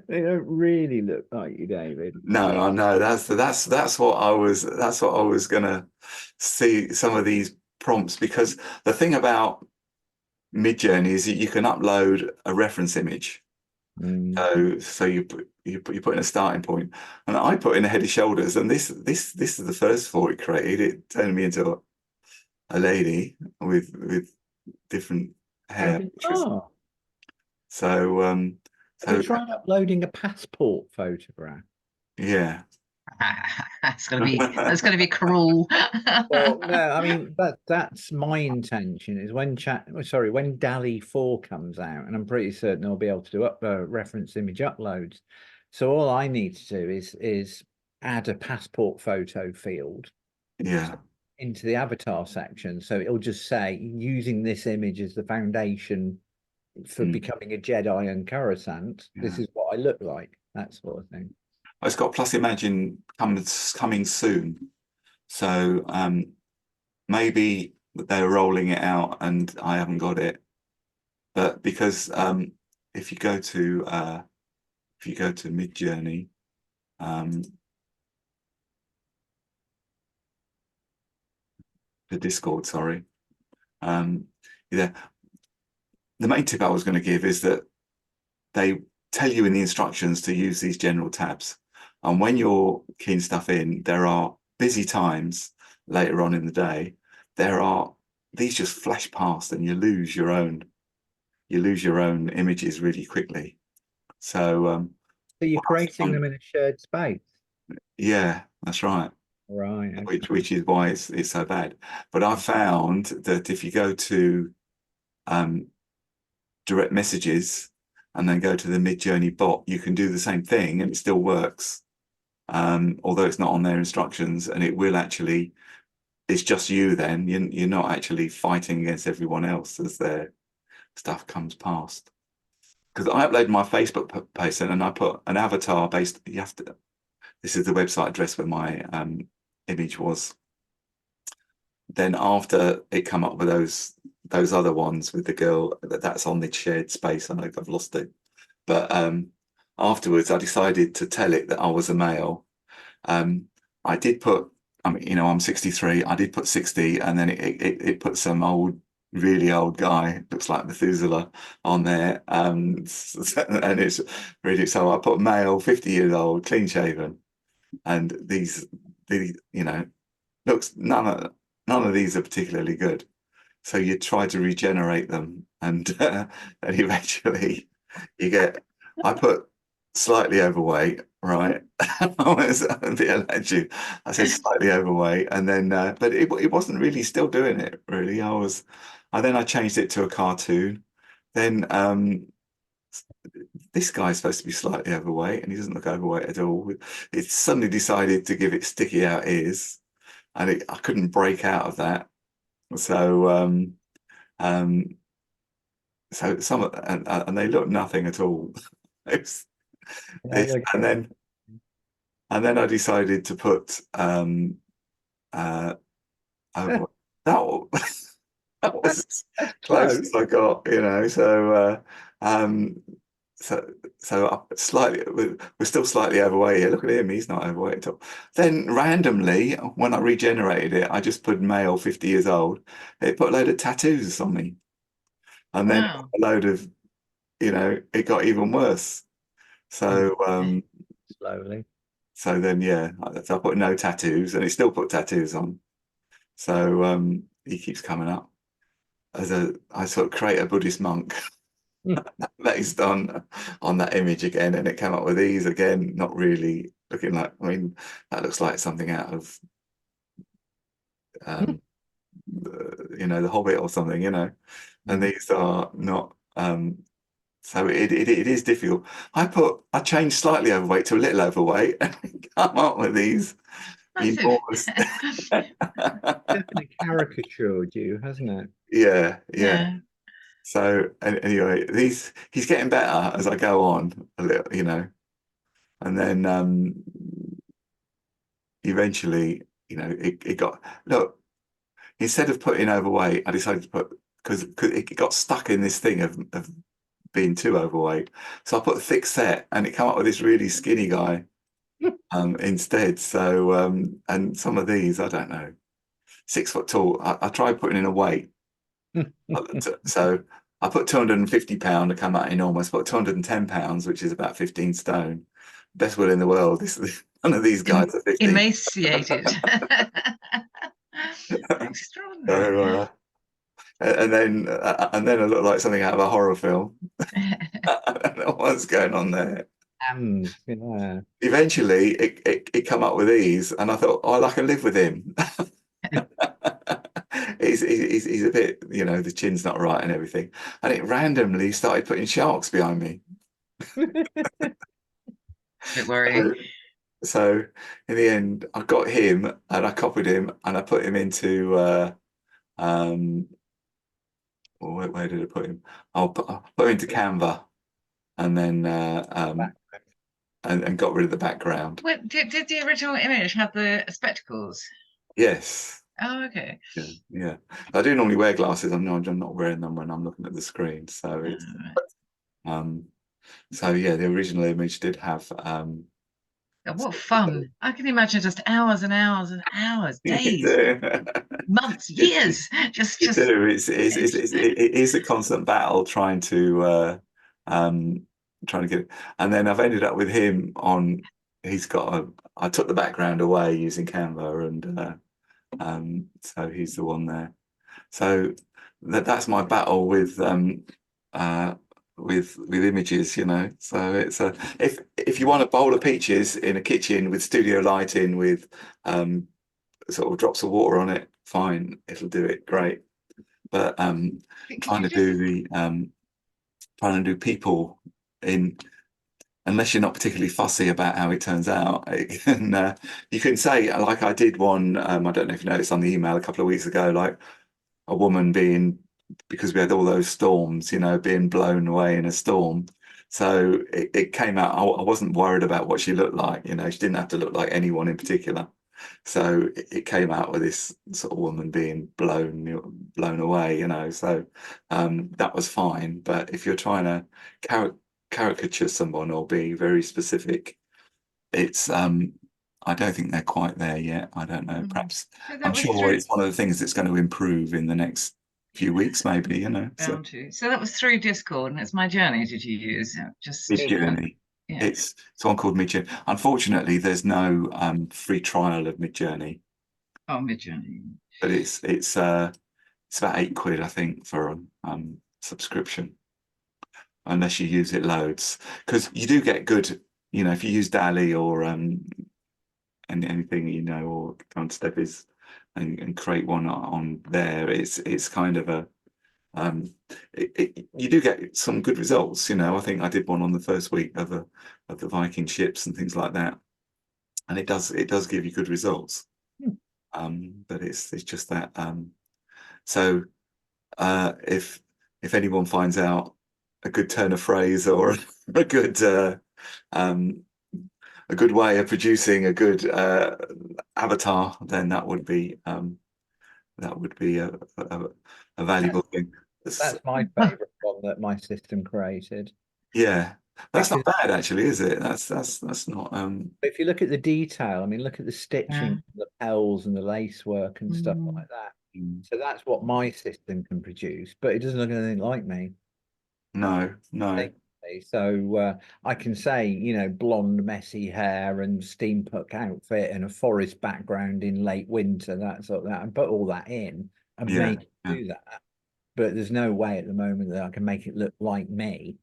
don't really look like you, David. No, I know that's what I was gonna see, some of these prompts, because the thing about Midjourney is that you can upload a reference image. So you put in a starting point, and I put in a head and shoulders, and this is the first 4 it created. It turned me into a lady with different hair. So have you tried uploading a passport photograph? Yeah. That's gonna be cruel. Well, no, I mean that's my intention is when DALL-E 4 comes out, and I'm pretty certain I'll be able to do reference image uploads. So all I need to do is add a passport photo field into the avatar section. So it'll just say using this image as the foundation for becoming a Jedi and Coruscant. This is what I look like, that sort of thing. It's got Plus Imagine coming soon, so maybe they're rolling it out and I haven't got it. But because if you go to Midjourney, the Discord, sorry, the main tip I was going to give is that they tell you in the instructions to use these general tabs. And when you're keying stuff in, there are busy times later on in the day, these just flash past, and you lose your own images really quickly. So So you're creating um, them in a shared space, yeah, that's right. right? Okay. Which is why it's so bad. But I found that if you go to direct messages and then go to the Midjourney bot, you can do the same thing and it still works. Although it's not on their instructions, and it will actually, it's just you then. You're not actually fighting against everyone else as their stuff comes past. Because I uploaded my Facebook post and I put an avatar based, you have to, this is the website address where my image was. Then after it come up with those other ones with the girl, that's on the shared space. I know I've lost it. But afterwards I decided to tell it that I was a male. I did put, I mean, you know, I'm 63. I did put 60, and then it put some really old guy, looks like Methuselah, on there. And it's really, so I put male, 50 years old, clean shaven. And these, you know, looks, none of these are particularly good. So you try to regenerate them, and and eventually you get, I put slightly overweight, right? I was a bit alleged. I said slightly overweight, and then but it wasn't really still doing it really. Then I changed it to a cartoon. Then this guy's supposed to be slightly overweight, and he doesn't look overweight at all. It suddenly decided to give it sticky out ears, and I couldn't break out of that. So um so some and they look nothing at all. It's this, and then I decided to put over, that that was That's close close. as I got, you know. So slightly, we're still slightly overweight here. Look at him, he's not overweight at all. Then randomly, when I regenerated it, I just put male, 50 years old. It put a load of tattoos on me, and then Wow. a load of, you know, it got even worse. So Slowly. so then yeah, so I put no tattoos, and it still put tattoos on. So he keeps coming up as I sort of create a Buddhist monk based on that image again, and it came up with these again, not really looking like, I mean, that looks like something out of you know, The Hobbit or something, you know, and these are not. So it is difficult. I changed slightly overweight to a little overweight, and come up with these Massive. enormous. Definitely caricatured you, hasn't it? Yeah. Yeah. So anyway, he's getting better as I go on a little, you know, and then eventually, you know, it got, look, instead of putting overweight, I decided to put, because it got stuck in this thing of being too overweight. So I put thick set, and it came up with this really skinny guy instead. So and some of these, I don't know, 6 foot tall. I tried putting in a weight. So I put 250 pound to come out enormous, but 210 pounds, which is about 15 stone. Best will in the world. None of these guys are 15. Emaciated. Extraordinary. So, and then I look like something out of a horror film. I don't know what's going on there. And yeah. Eventually, it come up with these, and I thought, oh, I can live with him. He's a bit, you know, the chin's not right and everything, and it randomly started putting sharks behind me. Bit worrying. So in the end, I got him, and I copied him, and I put him into where did I put him? I put him into Canva, and then and got rid of the background. What, did the original image have the spectacles? Yes. Oh, okay. Yeah. I do normally wear glasses. I'm not wearing them when I'm looking at the screen. So it's so yeah, the original image did have Oh, what fun. I can imagine just hours and hours and hours, days, months, years. Just it is a constant battle trying to get it. And then I've ended up with him on he's got a. I took the background away using Canva, and so he's the one there. So that's my battle with images, you know. So it's if you want a bowl of peaches in a kitchen with studio lighting with sort of drops of water on it, fine, it'll do it great. But trying to do people in, unless you're not particularly fussy about how it turns out, you can say, like I did one, I don't know if you noticed on the email a couple of weeks ago, like a woman being, because we had all those storms, you know, being blown away in a storm. So it came out, I wasn't worried about what she looked like, you know, she didn't have to look like anyone in particular. So it came out with this sort of woman being blown away, you know. So that was fine. But if you're trying to caricature someone or be very specific, it's I don't think they're quite there yet. I don't know. Perhaps So that I'm was sure through it's one of the things that's going to improve in the next few weeks, maybe, you know. So bound to. So that was through Discord, and it's My Journey. Did you use just Midjourney. yeah. It's one called Midjourney. Unfortunately, there's no free trial of Midjourney, Oh, Midjourney. but it's about £8, I think, for a subscription, unless you use it loads. Because you do get good, you know, if you use DALL-E or anything, you know, or Step is and create one on there, it's kind of a you do get some good results, you know. I think I did one on the first week of the Viking ships and things like that, and it does give you good results. But it's just that so if anyone finds out a good turn of phrase or a good way of producing a good avatar, then that would be a valuable thing. That's my favorite one that my system created. Yeah, that's not Because bad actually, is it? That's not if you look at the detail, I mean, look at the stitching, the lapels and the lace work and stuff Mm. like that. So that's what my system can produce, but it doesn't look anything like me. no. Basically. So I can say, you know, blonde, messy hair and steampunk outfit and a forest background in late winter, that sort of that, and put all that in and Yeah, make it do that. But there's no way at the moment that I can make it look like me.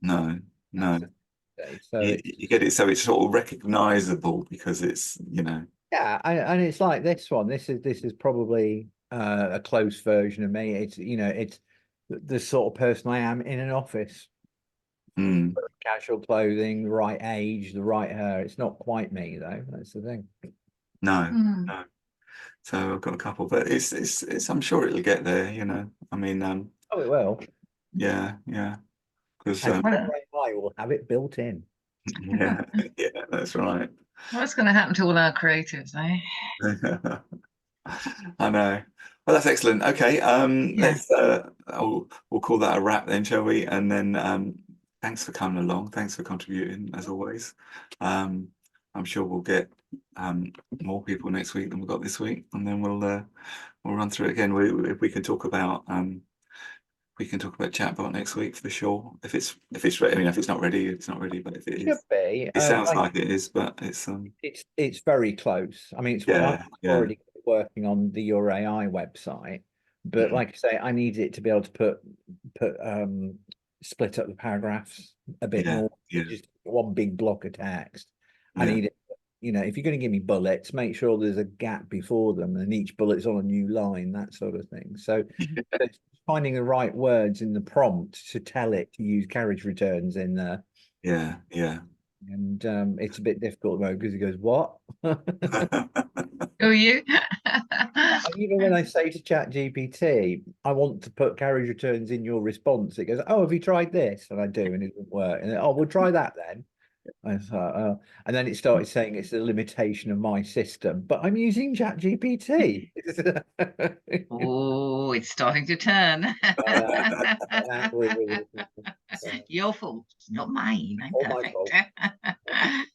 no. That's the thing. So You get it so it's sort of recognizable because it's, you know. yeah, and it's like this one. This is probably a close version of me. It's, you know, it's the sort of person I am in an office. Casual clothing, the right age, the right hair. It's not quite me though. That's the thing. No. Mm. So I've got a couple, but it's I'm sure it'll get there, you know. I mean, Oh, it will. yeah, because And I will have it built in. yeah, that's right. What's going to happen to all our creatives, eh? I know. Well, that's excellent. Okay, let's we'll call that a wrap then, shall we? And then thanks for coming along. Thanks for contributing as always. I'm sure we'll get more people next week than we've got this week, and then we'll run through it again. If we can talk about chatbot next week for sure. If it's ready, I mean, if it's not ready, it's not ready. But if it Should is, be. it sounds like it is. But It's very close. I mean, it's yeah, I'm already working on the Your AI website, but like I say, I need it to be able to put split up the paragraphs a bit more. Just one big block of text. I need it. You know, if you're going to give me bullets, make sure there's a gap before them, and each bullet's on a new line, that sort of thing. So it's finding the right words in the prompt to tell it to use carriage returns in there. Yeah. And it's a bit difficult though because he goes, "What?" Who are you? Even when I say to Chat GPT, I want to put carriage returns in your response, it goes, "Oh, have you tried this?" And I do, and it doesn't work. And then, "Oh, we'll try that then." And and then it started saying it's a limitation of my system, but I'm using Chat GPT. Oh, it's starting to turn. Your fault, not mine. I'm All my perfect. fault.